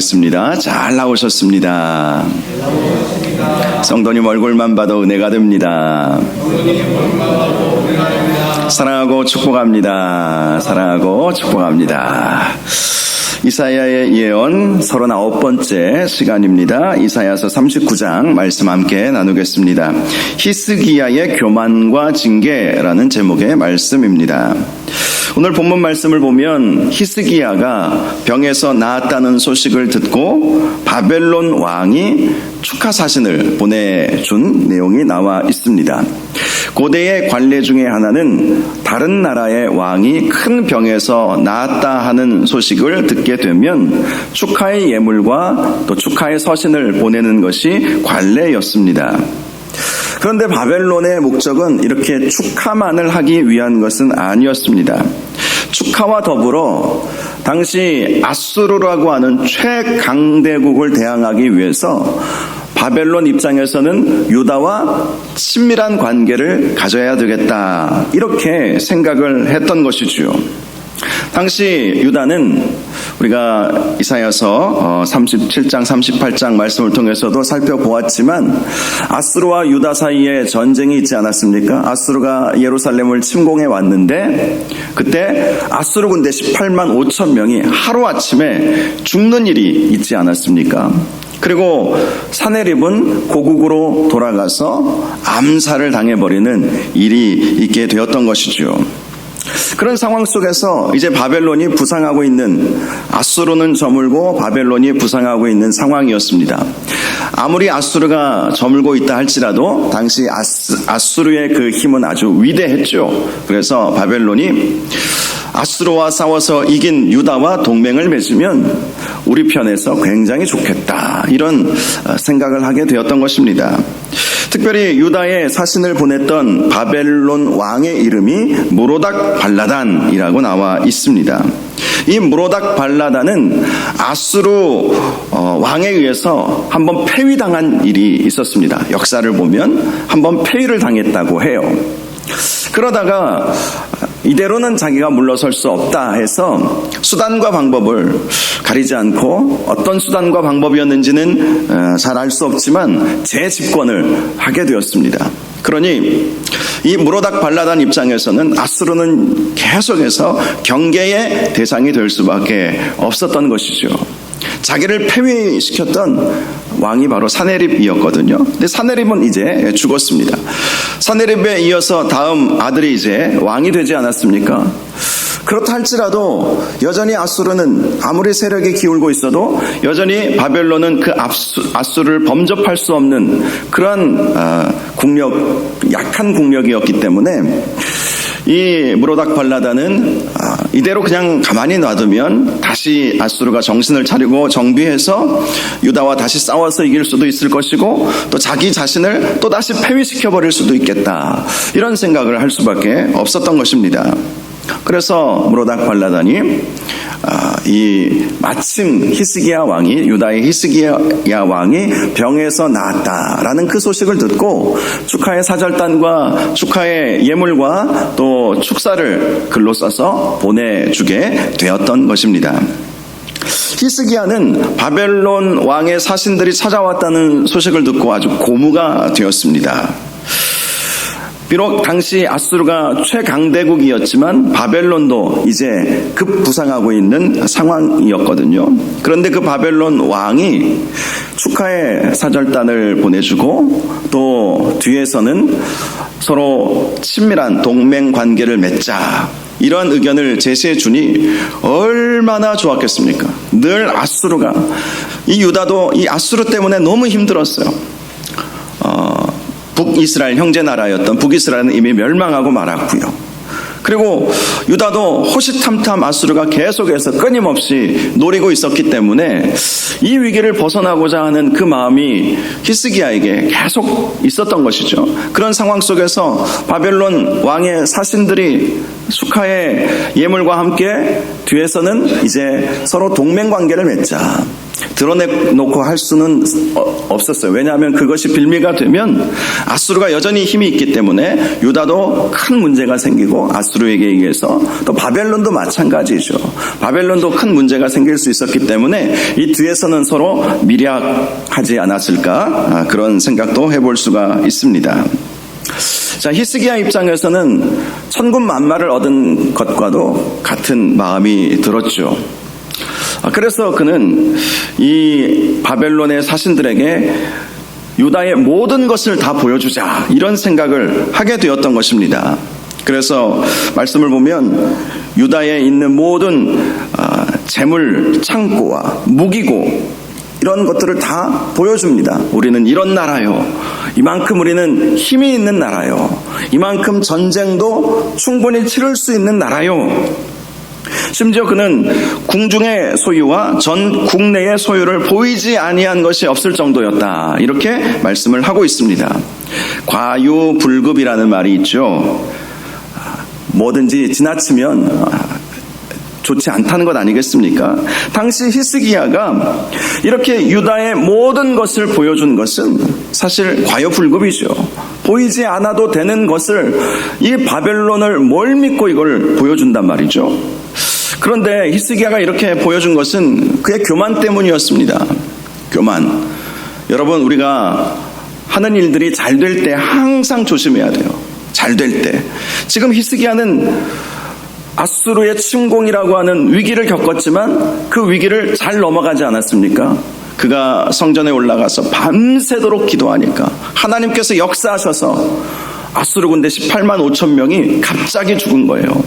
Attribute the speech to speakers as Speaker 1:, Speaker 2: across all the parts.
Speaker 1: 있습니다. 잘 나오셨습니다. 성도님 얼굴만 봐도 은혜가 됩니다. 사랑하고 축복합니다. 사랑하고 축복합니다. 이사야의 예언 39번째 시간입니다. 이사야서 39장 말씀 함께 나누겠습니다. 히스기야의 교만과 징계라는 제목의 말씀입니다. 오늘 본문 말씀을 보면 히스기야가 병에서 나았다는 소식을 듣고 바벨론 왕이 축하 사신을 보내준 내용이 나와 있습니다. 고대의 관례 중에 하나는 다른 나라의 왕이 큰 병에서 나았다 하는 소식을 듣게 되면 축하의 예물과 또 축하의 서신을 보내는 것이 관례였습니다. 그런데 바벨론의 목적은 이렇게 축하만을 하기 위한 것은 아니었습니다. 축하와 더불어 당시 아수르라고 하는 최강대국을 대항하기 위해서 바벨론 입장에서는 유다와 친밀한 관계를 가져야 되겠다, 이렇게 생각을 했던 것이지요. 당시 유다는 우리가 이사야서 37장 38장 말씀을 통해서도 살펴보았지만 아수르와 유다 사이에 전쟁이 있지 않았습니까? 아수르가 예루살렘을 침공해 왔는데 그때 아수르 군대 18만 5천 명이 하루아침에 죽는 일이 있지 않았습니까? 그리고 사네립은 고국으로 돌아가서 암살을 당해버리는 일이 있게 되었던 것이죠. 그런 상황 속에서 이제 바벨론이 부상하고 있는, 아수르는 저물고 바벨론이 부상하고 있는 상황이었습니다. 아무리 아수르가 저물고 있다 할지라도 당시 아수르의 그 힘은 아주 위대했죠. 그래서 바벨론이 아수르와 싸워서 이긴 유다와 동맹을 맺으면 우리 편에서 굉장히 좋겠다, 이런 생각을 하게 되었던 것입니다. 특별히 유다에 사신을 보냈던 바벨론 왕의 이름이 무로닥 발라단이라고 나와 있습니다. 이 무로닥 발라단은 아수르 왕에 의해서 한번 폐위당한 일이 있었습니다. 역사를 보면 한번 폐위를 당했다고 해요. 그러다가 이대로는 자기가 물러설 수 없다 해서 수단과 방법을 가리지 않고, 어떤 수단과 방법이었는지는 잘 알 수 없지만 재집권을 하게 되었습니다. 그러니 이 무로닥 발라단 입장에서는 아수르는 계속해서 경계의 대상이 될 수밖에 없었던 것이죠. 자기를 폐위시켰던 왕이 바로 사네립이었거든요. 근데 사네립은 이제 죽었습니다. 사네립에 이어서 다음 아들이 이제 왕이 되지 않았습니까? 그렇다 할지라도 여전히 아수르는 아무리 세력이 기울고 있어도 여전히 바벨론은 그 아수르를 범접할 수 없는 그런 약한 국력이었기 때문에 이 무로닥 발라단은 이대로 그냥 가만히 놔두면 다시 아수르가 정신을 차리고 정비해서 유다와 다시 싸워서 이길 수도 있을 것이고, 또 자기 자신을 또 다시 폐위시켜버릴 수도 있겠다, 이런 생각을 할 수밖에 없었던 것입니다. 그래서 무로닥 발라단이 마침 히스기야 왕이, 유다의 히스기야 왕이 병에서 나았다라는 그 소식을 듣고 축하의 사절단과 축하의 예물과 또 축사를 글로 써서 보내주게 되었던 것입니다. 히스기야는 바벨론 왕의 사신들이 찾아왔다는 소식을 듣고 아주 고무가 되었습니다. 비록 당시 아수르가 최강대국이었지만 바벨론도 이제 급부상하고 있는 상황이었거든요. 그런데 그 바벨론 왕이 축하의 사절단을 보내주고 또 뒤에서는 서로 친밀한 동맹 관계를 맺자, 이런 의견을 제시해 주니 얼마나 좋았겠습니까? 늘 아수르가, 이 유다도 이 아수르 때문에 너무 힘들었어요. 북이스라엘 형제 나라였던 북이스라엘은 이미 멸망하고 말았고요. 그리고 유다도 호시탐탐 아수르가 계속해서 끊임없이 노리고 있었기 때문에 이 위기를 벗어나고자 하는 그 마음이 히스기야에게 계속 있었던 것이죠. 그런 상황 속에서 바벨론 왕의 사신들이 축하의 예물과 함께 뒤에서는 이제 서로 동맹 관계를 맺자, 드러내놓고 할 수는 없었어요. 왜냐하면 그것이 빌미가 되면 아수르가 여전히 힘이 있기 때문에 유다도 큰 문제가 생기고 아수르에게 의해서 또 바벨론도 마찬가지죠. 바벨론도 큰 문제가 생길 수 있었기 때문에 이 뒤에서는 서로 밀약하지 않았을까 그런 생각도 해볼 수가 있습니다. 자, 히스기야 입장에서는 천군만마를 얻은 것과도 같은 마음이 들었죠. 그래서 그는 이 바벨론의 사신들에게 유다의 모든 것을 다 보여주자 이런 생각을 하게 되었던 것입니다. 그래서 말씀을 보면 유다에 있는 모든 재물 창고와 무기고 이런 것들을 다 보여줍니다. 우리는 이런 나라요. 이만큼 우리는 힘이 있는 나라요. 이만큼 전쟁도 충분히 치를 수 있는 나라요. 심지어 그는 궁중의 소유와 전 국내의 소유를 보이지 아니한 것이 없을 정도였다. 이렇게 말씀을 하고 있습니다. 과유불급이라는 말이 있죠. 뭐든지 지나치면 좋지 않다는 것 아니겠습니까? 당시 히스기야가 이렇게 유다의 모든 것을 보여준 것은 사실 과유불급이죠. 보이지 않아도 되는 것을 이 바벨론을 뭘 믿고 이걸 보여준단 말이죠. 그런데 히스기야가 이렇게 보여준 것은 그의 교만 때문이었습니다. 교만. 여러분, 우리가 하는 일들이 잘 될 때 항상 조심해야 돼요. 잘 될 때. 지금 히스기야는 아수르의 침공이라고 하는 위기를 겪었지만 그 위기를 잘 넘어가지 않았습니까? 그가 성전에 올라가서 밤새도록 기도하니까 하나님께서 역사하셔서 아수르 군대 18만 5천 명이 갑자기 죽은 거예요.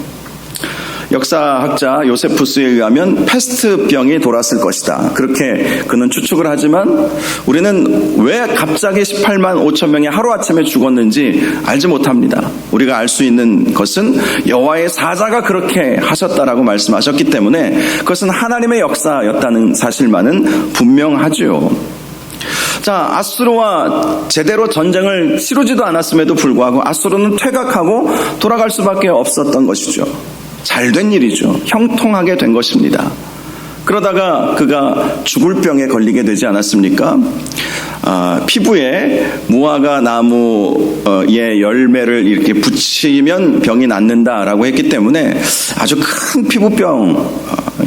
Speaker 1: 역사학자 요세푸스에 의하면 패스트병이 돌았을 것이다. 그렇게 그는 추측을 하지만 우리는 왜 갑자기 18만 5천 명이 하루아침에 죽었는지 알지 못합니다. 우리가 알 수 있는 것은 여호와의 사자가 그렇게 하셨다라고 말씀하셨기 때문에 그것은 하나님의 역사였다는 사실만은 분명하죠. 자, 아수르와 제대로 전쟁을 치르지도 않았음에도 불구하고 아수르는 퇴각하고 돌아갈 수밖에 없었던 것이죠. 잘된 일이죠. 형통하게 된 것입니다. 그러다가 그가 죽을 병에 걸리게 되지 않았습니까? 피부에 무화과 나무의 열매를 이렇게 붙이면 병이 낫는다라고 했기 때문에 아주 큰 피부병,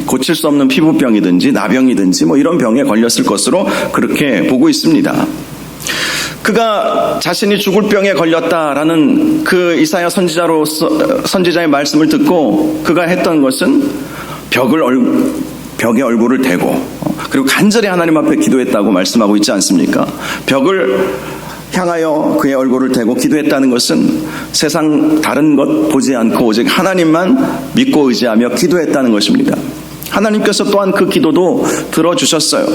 Speaker 1: 고칠 수 없는 피부병이든지 나병이든지 뭐 이런 병에 걸렸을 것으로 그렇게 보고 있습니다. 그가 자신이 죽을 병에 걸렸다라는 그 이사야 선지자의 말씀을 듣고 그가 했던 것은 벽에 얼굴을 대고 그리고 간절히 하나님 앞에 기도했다고 말씀하고 있지 않습니까? 벽을 향하여 그의 얼굴을 대고 기도했다는 것은 세상 다른 것 보지 않고 오직 하나님만 믿고 의지하며 기도했다는 것입니다. 하나님께서 또한 그 기도도 들어주셨어요.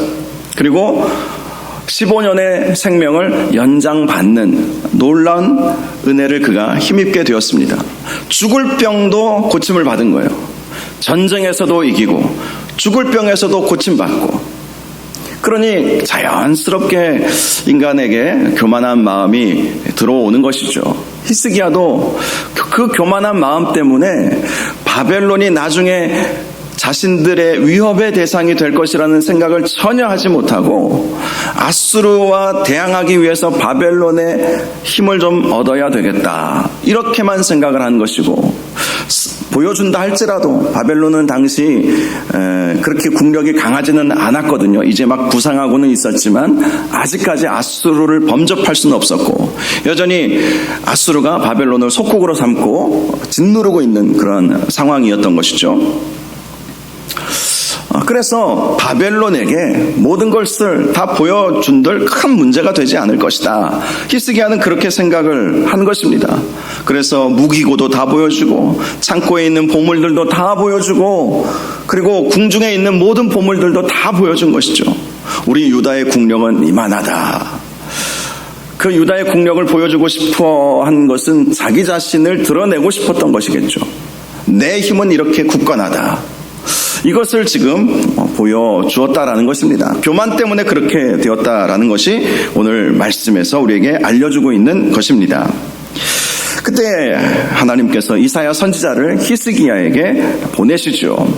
Speaker 1: 그리고 15년의 생명을 연장받는 놀라운 은혜를 그가 힘입게 되었습니다. 죽을 병도 고침을 받은 거예요. 전쟁에서도 이기고 죽을 병에서도 고침받고. 그러니 자연스럽게 인간에게 교만한 마음이 들어오는 것이죠. 히스기야도 그 교만한 마음 때문에 바벨론이 나중에 자신들의 위협의 대상이 될 것이라는 생각을 전혀 하지 못하고 아수르와 대항하기 위해서 바벨론의 힘을 좀 얻어야 되겠다. 이렇게만 생각을 한 것이고 보여준다 할지라도 바벨론은 당시 그렇게 국력이 강하지는 않았거든요. 이제 막 부상하고는 있었지만 아직까지 아수르를 범접할 수는 없었고 여전히 아수르가 바벨론을 속국으로 삼고 짓누르고 있는 그런 상황이었던 것이죠. 그래서 바벨론에게 모든 것을 다 보여준들 큰 문제가 되지 않을 것이다. 히스기야는 그렇게 생각을 한 것입니다. 그래서 무기고도 다 보여주고 창고에 있는 보물들도 다 보여주고 그리고 궁중에 있는 모든 보물들도 다 보여준 것이죠. 우리 유다의 국력은 이만하다. 그 유다의 국력을 보여주고 싶어 한 것은 자기 자신을 드러내고 싶었던 것이겠죠. 내 힘은 이렇게 굳건하다. 이것을 지금 보여주었다라는 것입니다. 교만 때문에 그렇게 되었다라는 것이 오늘 말씀에서 우리에게 알려주고 있는 것입니다. 그때 하나님께서 이사야 선지자를 히스기야에게 보내시죠.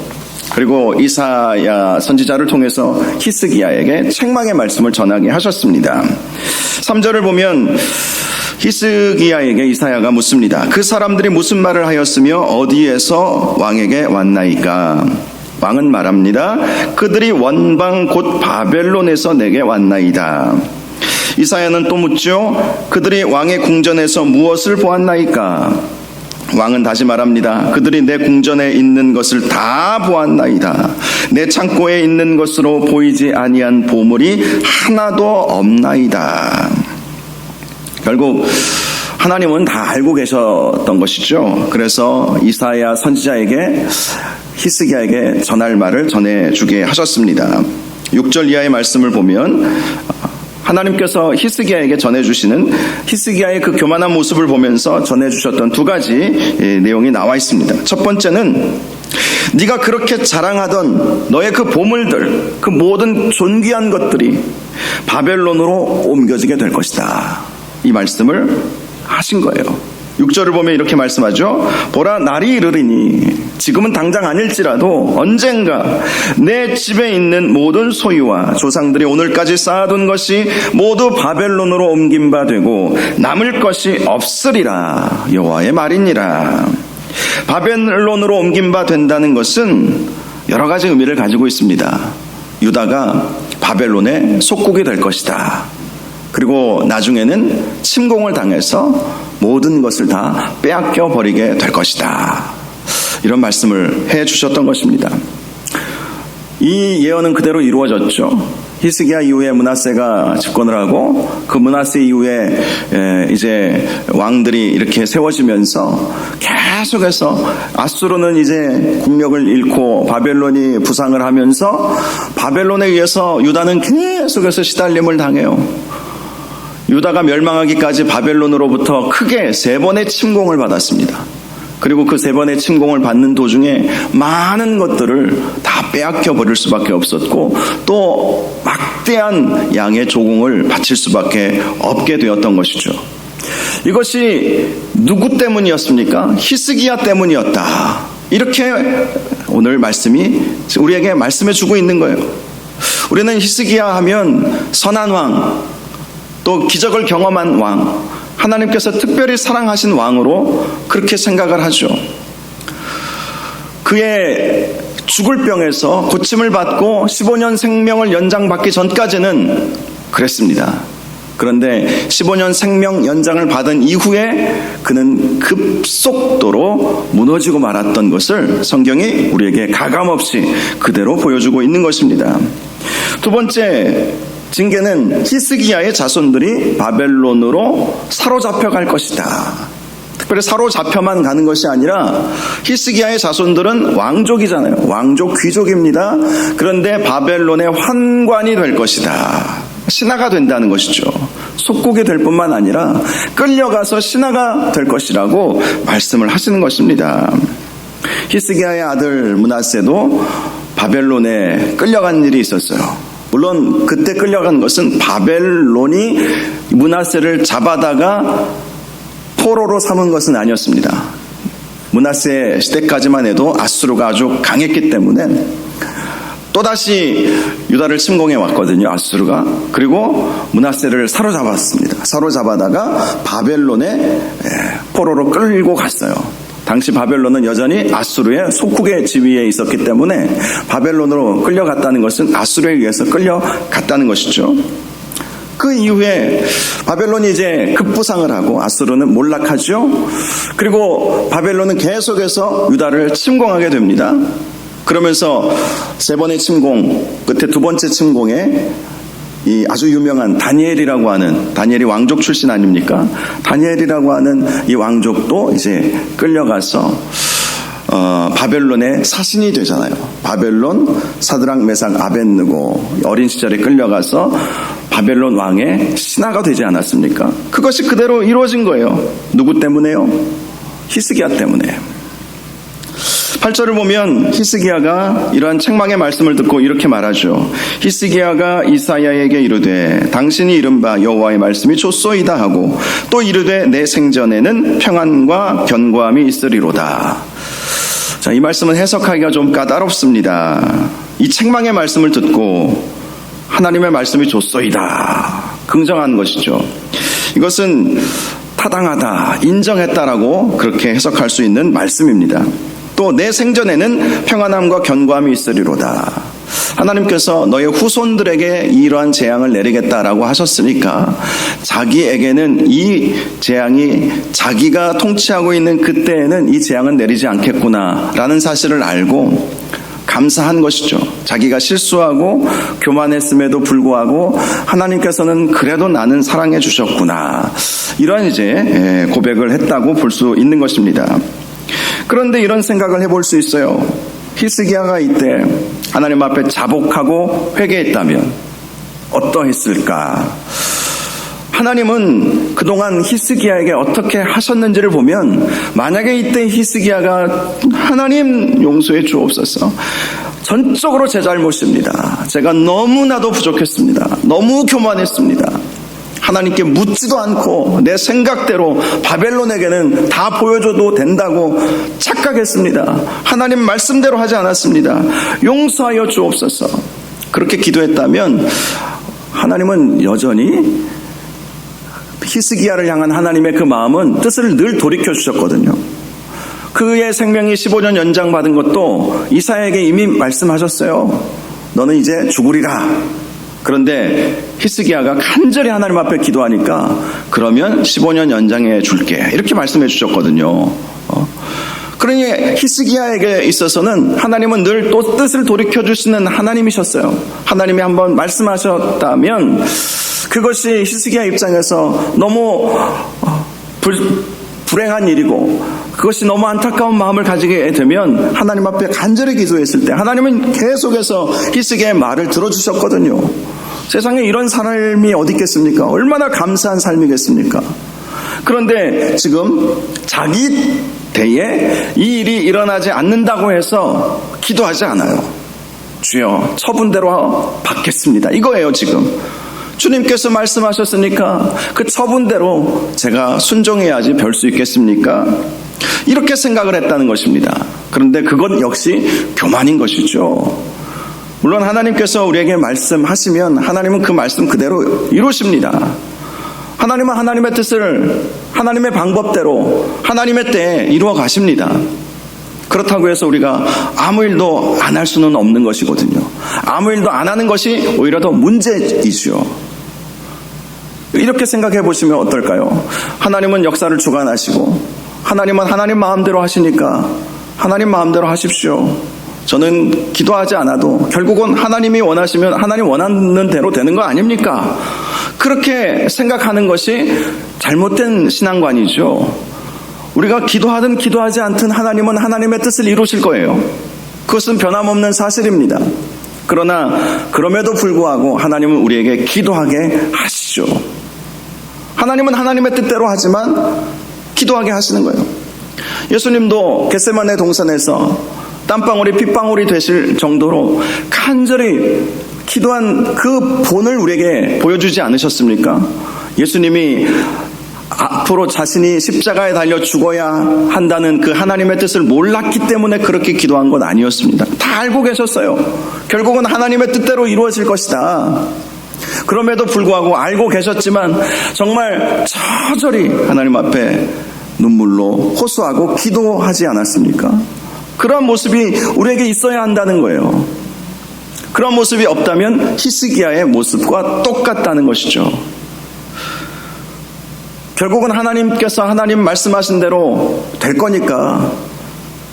Speaker 1: 그리고 이사야 선지자를 통해서 히스기야에게 책망의 말씀을 전하게 하셨습니다. 3절을 보면 히스기야에게 이사야가 묻습니다. 그 사람들이 무슨 말을 하였으며 어디에서 왕에게 왔나이까? 왕은 말합니다. 그들이 원방 곧 바벨론에서 내게 왔나이다. 이사야는 또 묻죠. 그들이 왕의 궁전에서 무엇을 보았나이까? 왕은 다시 말합니다. 그들이 내 궁전에 있는 것을 다 보았나이다. 내 창고에 있는 것으로 보이지 아니한 보물이 하나도 없나이다. 결국 하나님은 다 알고 계셨던 것이죠. 그래서 이사야 선지자에게 히스기야에게 전할 말을 전해주게 하셨습니다. 6절 이하의 말씀을 보면 하나님께서 히스기야에게 전해주시는 히스기야의 그 교만한 모습을 보면서 전해주셨던 두 가지 내용이 나와 있습니다. 첫 번째는 네가 그렇게 자랑하던 너의 그 보물들, 그 모든 존귀한 것들이 바벨론으로 옮겨지게 될 것이다. 이 말씀을 하신 거예요. 6절을 보면 이렇게 말씀하죠. 보라, 날이 이르리니 지금은 당장 아닐지라도 언젠가 내 집에 있는 모든 소유와 조상들이 오늘까지 쌓아둔 것이 모두 바벨론으로 옮긴 바 되고 남을 것이 없으리라. 여호와의 말이니라. 바벨론으로 옮긴 바 된다는 것은 여러 가지 의미를 가지고 있습니다. 유다가 바벨론의 속국이 될 것이다. 그리고 나중에는 침공을 당해서 모든 것을 다 빼앗겨 버리게 될 것이다. 이런 말씀을 해 주셨던 것입니다. 이 예언은 그대로 이루어졌죠. 히스기야 이후에 므낫세가 집권을 하고 그 므낫세 이후에 이제 왕들이 이렇게 세워지면서 계속해서 아수르는 이제 국력을 잃고 바벨론이 부상을 하면서 바벨론에 의해서 유다는 계속해서 시달림을 당해요. 유다가 멸망하기까지 바벨론으로부터 크게 3번의 침공을 받았습니다. 그리고 그 3번의 침공을 받는 도중에 많은 것들을 다 빼앗겨 버릴 수밖에 없었고 또 막대한 양의 조공을 바칠 수밖에 없게 되었던 것이죠. 이것이 누구 때문이었습니까? 히스기야 때문이었다. 이렇게 오늘 말씀이 우리에게 말씀해 주고 있는 거예요. 우리는 히스기야 하면 선한 왕, 또 기적을 경험한 왕, 하나님께서 특별히 사랑하신 왕으로 그렇게 생각을 하죠. 그의 죽을 병에서 고침을 받고 15년 생명을 연장받기 전까지는 그랬습니다. 그런데 15년 생명 연장을 받은 이후에 그는 급속도로 무너지고 말았던 것을 성경이 우리에게 가감없이 그대로 보여주고 있는 것입니다. 두 번째 징계는 히스기야의 자손들이 바벨론으로 사로잡혀 갈 것이다. 특별히 사로잡혀만 가는 것이 아니라 히스기야의 자손들은 왕족이잖아요. 왕족 귀족입니다. 그런데 바벨론의 환관이 될 것이다. 신하가 된다는 것이죠. 속국이 될 뿐만 아니라 끌려가서 신하가 될 것이라고 말씀을 하시는 것입니다. 히스기야의 아들 므낫세도 바벨론에 끌려간 일이 있었어요. 물론 그때 끌려간 것은 바벨론이 므낫세를 잡아다가 포로로 삼은 것은 아니었습니다. 므낫세 시대까지만 해도 아수르가 아주 강했기 때문에 또다시 유다를 침공해 왔거든요. 아수르가. 그리고 므낫세를 사로잡았습니다. 사로잡아다가 바벨론에 포로로 끌고 갔어요. 당시 바벨론은 여전히 아수르의 속국의 지위에 있었기 때문에 바벨론으로 끌려갔다는 것은 아수르에 의해서 끌려갔다는 것이죠. 그 이후에 바벨론이 이제 급부상을 하고 아수르는 몰락하죠. 그리고 바벨론은 계속해서 유다를 침공하게 됩니다. 그러면서 3번의 침공, 끝에 2번째 침공에 이 아주 유명한 다니엘이라고 하는, 다니엘이 왕족 출신 아닙니까? 다니엘이라고 하는 이 왕족도 이제 끌려가서 바벨론의 사신이 되잖아요. 바벨론 사드락 메삭 아벳느고 어린 시절에 끌려가서 바벨론 왕의 신하가 되지 않았습니까? 그것이 그대로 이루어진 거예요. 누구 때문에요? 히스기야 때문에. 8절을 보면 히스기야가 이러한 책망의 말씀을 듣고 이렇게 말하죠. 히스기야가 이사야에게 이르되 당신이 이른 바 여호와의 말씀이 좋소이다 하고 또 이르되 내 생전에는 평안과 견고함이 있으리로다. 자, 자, 이 말씀은 해석하기가 좀 까다롭습니다. 이 책망의 말씀을 듣고 하나님의 말씀이 좋소이다, 긍정한 것이죠. 이것은 타당하다, 인정했다라고 그렇게 해석할 수 있는 말씀입니다. 또 내 생전에는 평안함과 견고함이 있으리로다. 하나님께서 너의 후손들에게 이러한 재앙을 내리겠다라고 하셨으니까 자기에게는 이 재앙이 자기가 통치하고 있는 그때에는 이 재앙은 내리지 않겠구나라는 사실을 알고 감사한 것이죠. 자기가 실수하고 교만했음에도 불구하고 하나님께서는 그래도 나는 사랑해 주셨구나, 이런 이제 고백을 했다고 볼 수 있는 것입니다. 그런데 이런 생각을 해볼 수 있어요. 히스기야가 이때 하나님 앞에 자복하고 회개했다면 어떠했을까? 하나님은 그동안 히스기야에게 어떻게 하셨는지를 보면, 만약에 이때 히스기야가 하나님 용서해 주옵소서, 전적으로 제 잘못입니다, 제가 너무나도 부족했습니다, 너무 교만했습니다, 하나님께 묻지도 않고 내 생각대로 바벨론에게는 다 보여줘도 된다고 착각했습니다, 하나님 말씀대로 하지 않았습니다, 용서하여 주옵소서, 그렇게 기도했다면 하나님은 여전히 히스기야를 향한 하나님의 그 마음은 뜻을 늘 돌이켜 주셨거든요. 그의 생명이 15년 연장받은 것도 이사야에게 이미 말씀하셨어요. 너는 이제 죽으리라. 그런데 히스기야가 간절히 하나님 앞에 기도하니까 그러면 15년 연장해 줄게, 이렇게 말씀해 주셨거든요. 그러니 히스기야에게 있어서는 하나님은 늘 또 뜻을 돌이켜 주시는 하나님이셨어요. 하나님이 한번 말씀하셨다면 그것이 히스기야 입장에서 너무 불행한 일이고 그것이 너무 안타까운 마음을 가지게 되면 하나님 앞에 간절히 기도했을 때 하나님은 계속해서 히스기야의 말을 들어주셨거든요. 세상에 이런 삶이 어디 있겠습니까? 얼마나 감사한 삶이겠습니까? 그런데 지금 자기 때에 이 일이 일어나지 않는다고 해서 기도하지 않아요. 주여, 처분대로 받겠습니다, 이거예요. 지금 주님께서 말씀하셨으니까 그 처분대로 제가 순종해야지 별 수 있겠습니까? 이렇게 생각을 했다는 것입니다. 그런데 그것 역시 교만인 것이죠. 물론 하나님께서 우리에게 말씀하시면 하나님은 그 말씀 그대로 이루십니다. 하나님은 하나님의 뜻을 하나님의 방법대로 하나님의 때에 이루어 가십니다. 그렇다고 해서 우리가 아무 일도 안 할 수는 없는 것이거든요. 아무 일도 안 하는 것이 오히려 더 문제이죠. 이렇게 생각해 보시면 어떨까요? 하나님은 역사를 주관하시고 하나님은 하나님 마음대로 하시니까 하나님 마음대로 하십시오. 저는 기도하지 않아도 결국은 하나님이 원하시면 하나님 원하는 대로 되는 거 아닙니까? 그렇게 생각하는 것이 잘못된 신앙관이죠. 우리가 기도하든 기도하지 않든 하나님은 하나님의 뜻을 이루실 거예요. 그것은 변함없는 사실입니다. 그러나 그럼에도 불구하고 하나님은 우리에게 기도하게 하시죠. 하나님은 하나님의 뜻대로 하지만 기도하게 하시는 거예요. 예수님도 겟세마네 동산에서 땀방울이 핏방울이 되실 정도로 간절히 기도한 그 본을 우리에게 보여주지 않으셨습니까? 예수님이 앞으로 자신이 십자가에 달려 죽어야 한다는 그 하나님의 뜻을 몰랐기 때문에 그렇게 기도한 건 아니었습니다. 다 알고 계셨어요. 결국은 하나님의 뜻대로 이루어질 것이다. 그럼에도 불구하고 알고 계셨지만 정말 처절히 하나님 앞에 눈물로 호소하고 기도하지 않았습니까? 그런 모습이 우리에게 있어야 한다는 거예요. 그런 모습이 없다면 히스기야의 모습과 똑같다는 것이죠. 결국은 하나님께서 하나님 말씀하신 대로 될 거니까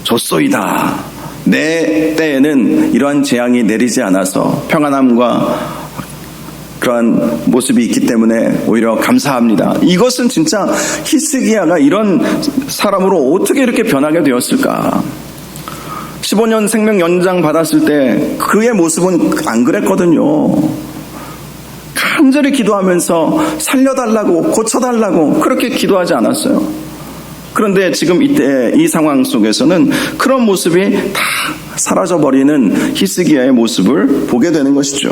Speaker 1: 좋소이다. 내 때에는 이러한 재앙이 내리지 않아서 평안함과 그러한 모습이 있기 때문에 오히려 감사합니다. 이것은 진짜 히스기야가 이런 사람으로 어떻게 이렇게 변하게 되었을까? 15년 생명 연장 받았을 때 그의 모습은 안 그랬거든요. 간절히 기도하면서 살려달라고 고쳐달라고 그렇게 기도하지 않았어요. 그런데 지금 이때 이 상황 속에서는 그런 모습이 다 사라져버리는 히스기야의 모습을 보게 되는 것이죠.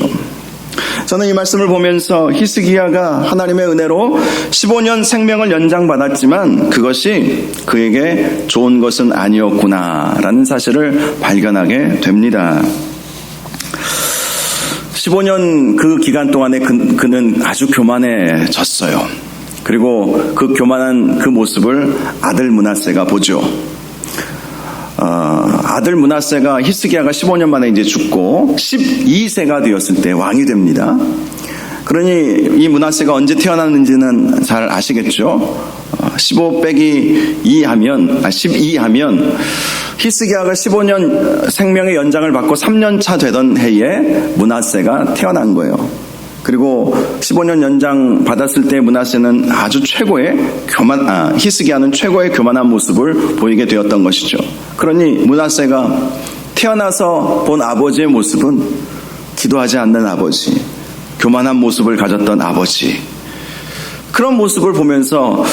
Speaker 1: 저는 이 말씀을 보면서 히스기야가 하나님의 은혜로 15년 생명을 연장받았지만 그것이 그에게 좋은 것은 아니었구나라는 사실을 발견하게 됩니다. 15년 그 기간 동안에 그는 아주 교만해졌어요. 그리고 그 교만한 그 모습을 아들 므낫세가 보죠. 아들 므낫세가 히스기야가 15년 만에 이제 죽고 12세가 되었을 때 왕이 됩니다. 그러니 이 므낫세가 언제 태어났는지는 잘 아시겠죠? 15 빼기 2 하면 12 하면 히스기야가 15년 생명의 연장을 받고 3년 차 되던 해에 므낫세가 태어난 거예요. 그리고 15년 연장 받았을 때 므낫세는 아주 최고의 히스기야는 최고의 교만한 모습을 보이게 되었던 것이죠. 그러니 므낫세가 태어나서 본 아버지의 모습은 기도하지 않는 아버지, 교만한 모습을 가졌던 아버지, 그런 모습을 보면서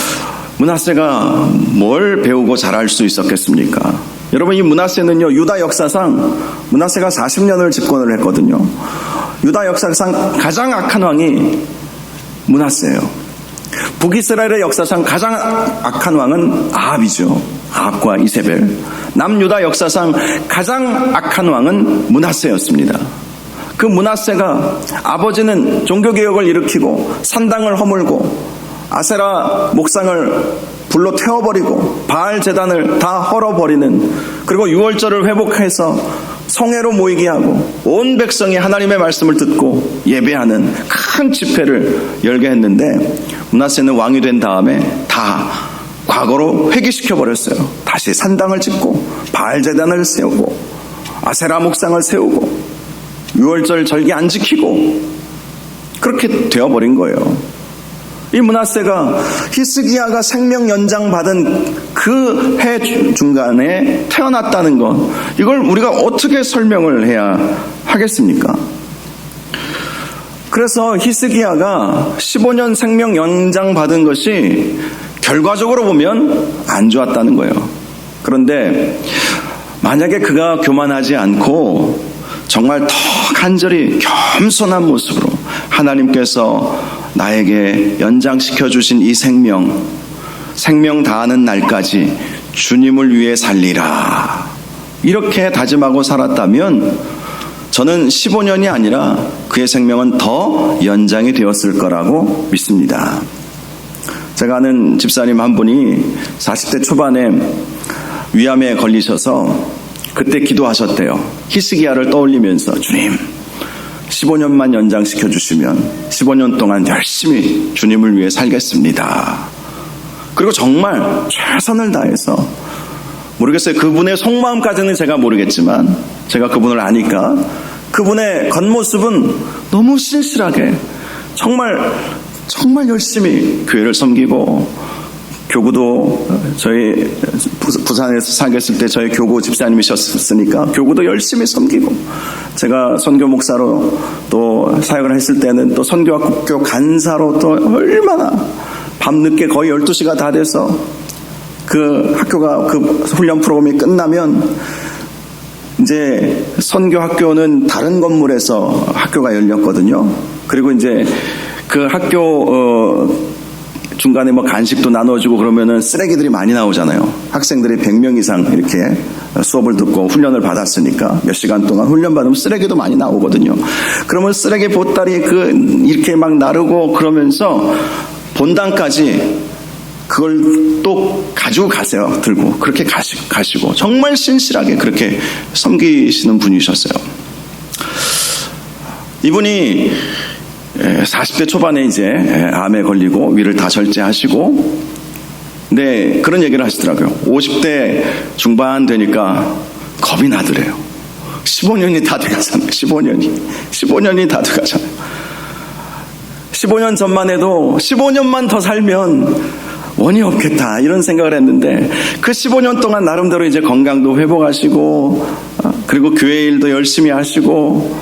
Speaker 1: 므낫세가 뭘 배우고 자랄 수 있었겠습니까? 여러분, 이 므낫세는요, 유다 역사상 므낫세가 40년을 집권을 했거든요. 유다 역사상 가장 악한 왕이 므낫세예요. 북이스라엘의 역사상 가장 악한 왕은 아합이죠. 아합과 이세벨. 남유다 역사상 가장 악한 왕은 므낫세였습니다. 그 므낫세가 아버지는 종교개혁을 일으키고 산당을 허물고 아세라 목상을 불로 태워버리고 바알 제단을 다 헐어버리는, 그리고 유월절을 회복해서 성회로 모이게 하고 온 백성이 하나님의 말씀을 듣고 예배하는 큰 집회를 열게 했는데, 므낫세는 왕이 된 다음에 다 과거로 회귀시켜버렸어요. 다시 산당을 짓고 바알 제단을 세우고 아세라 목상을 세우고 유월절 절기 안 지키고 그렇게 되어버린 거예요. 이 므낫세가 히스기야가 생명 연장 받은 그 해 중간에 태어났다는 것, 이걸 우리가 어떻게 설명을 해야 하겠습니까? 그래서 히스기야가 15년 생명 연장 받은 것이 결과적으로 보면 안 좋았다는 거예요. 그런데 만약에 그가 교만하지 않고 정말 더 간절히 겸손한 모습으로 하나님께서 나에게 연장시켜 주신 이 생명 다하는 날까지 주님을 위해 살리라, 이렇게 다짐하고 살았다면 저는 15년이 아니라 그의 생명은 더 연장이 되었을 거라고 믿습니다. 제가 아는 집사님 한 분이 40대 초반에 위암에 걸리셔서 그때 기도하셨대요. 히스기야를 떠올리면서, 주님 15년만 연장시켜 주시면 15년 동안 열심히 주님을 위해 살겠습니다. 그리고 정말 최선을 다해서, 모르겠어요, 그분의 속마음까지는 제가 모르겠지만 제가 그분을 아니까 그분의 겉모습은 너무 신실하게 정말 열심히 교회를 섬기고, 교구도 저희 부산에서 살겠을 때 저희 교구 집사님이셨으니까 교구도 열심히 섬기고, 제가 선교 목사로 또 사역을 했을 때는 또 선교학교 간사로 또 얼마나 밤늦게 거의 12시가 다 돼서 그 학교가 그 훈련 프로그램이 끝나면 이제 선교학교는 다른 건물에서 학교가 열렸거든요. 그리고 이제 그 학교 중간에 뭐 간식도 나눠주고 그러면은 쓰레기들이 많이 나오잖아요. 학생들이 100명 이상 이렇게 수업을 듣고 훈련을 받았으니까 몇 시간 동안 훈련 받으면 쓰레기도 많이 나오거든요. 그러면 쓰레기 보따리 이렇게 막 나르고 그러면서 본당까지 그걸 또 가지고 가세요. 들고 그렇게 가시고 정말 신실하게 그렇게 섬기시는 분이셨어요. 이분이 40대 초반에 이제 암에 걸리고 위를 다 절제하시고, 네, 그런 얘기를 하시더라고요. 50대 중반 되니까 겁이 나더래요. 15년이 다 돼가잖아요. 15년이 다 돼가잖아요. 15년 전만 해도 15년만 더 살면 원이 없겠다 이런 생각을 했는데, 그 15년 동안 나름대로 이제 건강도 회복하시고 그리고 교회 일도 열심히 하시고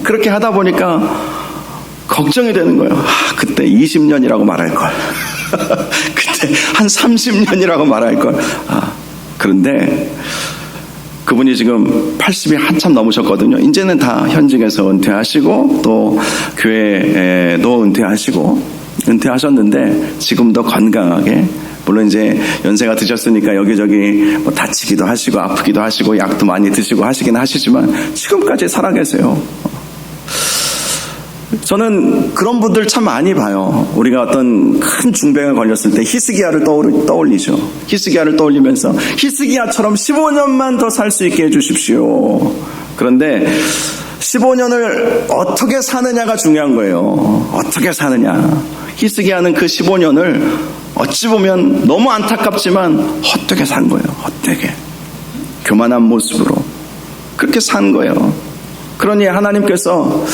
Speaker 1: 그렇게 하다 보니까 걱정이 되는 거예요. 그때 20년이라고 말할 걸. 그때 한 30년이라고 말할 걸. 그런데 그분이 지금 80이 한참 넘으셨거든요. 이제는 다 현직에서 은퇴하시고 또 교회에도 은퇴하셨는데 지금도 건강하게, 물론 이제 연세가 드셨으니까 여기저기 뭐 다치기도 하시고 아프기도 하시고 약도 많이 드시고 하시긴 하시지만 지금까지 살아계세요. 저는 그런 분들 참 많이 봐요. 우리가 어떤 큰 중병에 걸렸을 때 히스기야를 떠올리죠. 히스기야를 떠올리면서 히스기야처럼 15년만 더 살 수 있게 해주십시오. 그런데 15년을 어떻게 사느냐가 중요한 거예요. 어떻게 사느냐. 히스기야는 그 15년을 어찌 보면 너무 안타깝지만 헛되게 산 거예요. 헛되게. 교만한 모습으로 그렇게 산 거예요. 그러니 하나님께서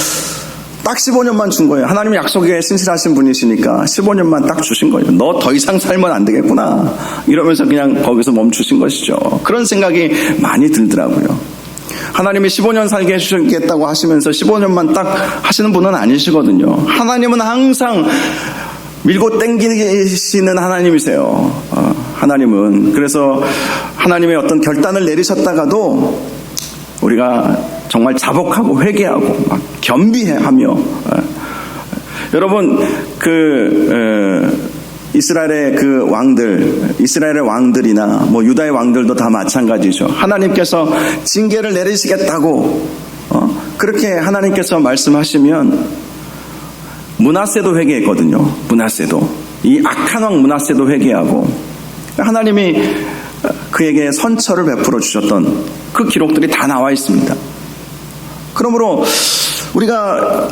Speaker 1: 딱 15년만 준 거예요. 하나님이 약속에 신실하신 분이시니까 15년만 딱 주신 거예요. 너 더 이상 살면 안 되겠구나 이러면서 그냥 거기서 멈추신 것이죠. 그런 생각이 많이 들더라고요. 하나님이 15년 살게 해주시겠다고 하시면서 15년만 딱 하시는 분은 아니시거든요. 하나님은 항상 밀고 땡기시는 하나님이세요. 하나님은. 그래서 하나님의 어떤 결단을 내리셨다가도 우리가 정말 자복하고 회개하고 막 겸비하며, 여러분 이스라엘의 그 왕들, 이스라엘의 왕들이나 뭐 유다의 왕들도 다 마찬가지죠. 하나님께서 징계를 내리시겠다고 그렇게 하나님께서 말씀하시면 므낫세도 회개했거든요. 므낫세도, 이 악한 왕 므낫세도 회개하고 하나님이 그에게 선처를 베풀어 주셨던 그 기록들이 다 나와 있습니다. 그러므로 우리가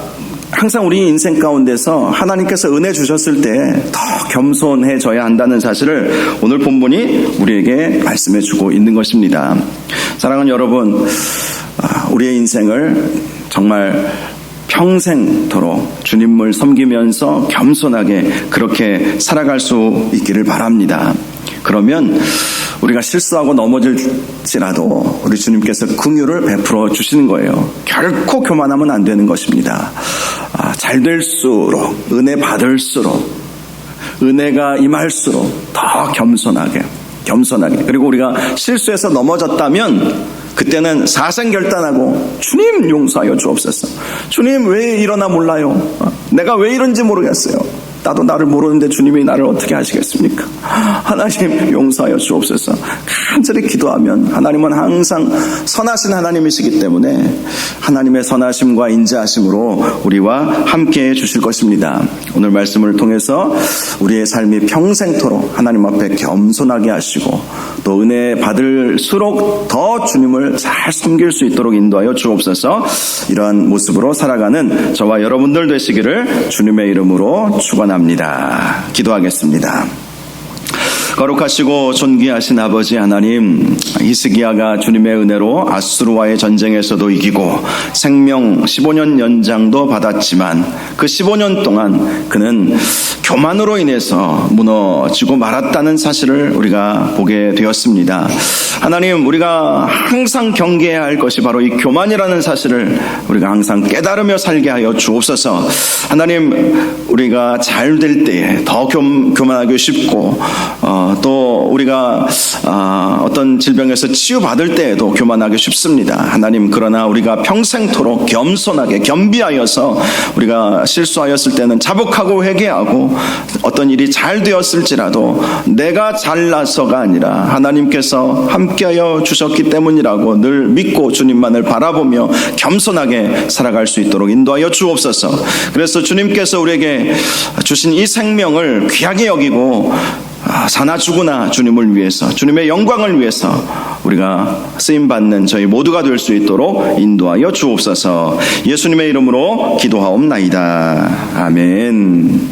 Speaker 1: 항상 우리 인생 가운데서 하나님께서 은혜 주셨을 때 더 겸손해져야 한다는 사실을 오늘 본문이 우리에게 말씀해 주고 있는 것입니다. 사랑하는 여러분, 우리의 인생을 정말 평생토록 주님을 섬기면서 겸손하게 그렇게 살아갈 수 있기를 바랍니다. 그러면 우리가 실수하고 넘어질지라도 우리 주님께서 긍휼을 베풀어 주시는 거예요. 결코 교만하면 안 되는 것입니다. 잘 될수록, 은혜 받을수록, 은혜가 임할수록 더 겸손하게, 그리고 우리가 실수해서 넘어졌다면 그때는 사생결단하고 주님 용서하여 주옵소서. 주님 왜 이러나 몰라요. 내가 왜 이런지 모르겠어요. 나도 나를 모르는데 주님이 나를 어떻게 하시겠습니까? 하나님 용서하여 주옵소서. 간절히 기도하면 하나님은 항상 선하신 하나님이시기 때문에 하나님의 선하심과 인자하심으로 우리와 함께해 주실 것입니다. 오늘 말씀을 통해서 우리의 삶이 평생토록 하나님 앞에 겸손하게 하시고 또 은혜 받을수록 더 주님을 잘 섬길 수 있도록 인도하여 주옵소서. 이러한 모습으로 살아가는 저와 여러분들 되시기를 주님의 이름으로 축원합니다. 기도하겠습니다. 거룩하시고 존귀하신 아버지 하나님, 히스기야가 주님의 은혜로 아수르와의 전쟁에서도 이기고 생명 15년 연장도 받았지만 그 15년 동안 그는 교만으로 인해서 무너지고 말았다는 사실을 우리가 보게 되었습니다. 하나님, 우리가 항상 경계해야 할 것이 바로 이 교만이라는 사실을 우리가 항상 깨달으며 살게 하여 주옵소서. 하나님, 우리가 잘 될 때에 더 교만하기 쉽고 또 우리가 어떤 질병에서 치유받을 때에도 교만하기 쉽습니다. 하나님, 그러나 우리가 평생토록 겸손하게 겸비하여서 우리가 실수하였을 때는 자복하고 회개하고 어떤 일이 잘 되었을지라도 내가 잘나서가 아니라 하나님께서 함께하여 주셨기 때문이라고 늘 믿고 주님만을 바라보며 겸손하게 살아갈 수 있도록 인도하여 주옵소서. 그래서 주님께서 우리에게 주신 이 생명을 귀하게 여기고 사나 죽으나 주님을 위해서, 주님의 영광을 위해서 우리가 쓰임받는 저희 모두가 될 수 있도록 인도하여 주옵소서. 예수님의 이름으로 기도하옵나이다. 아멘.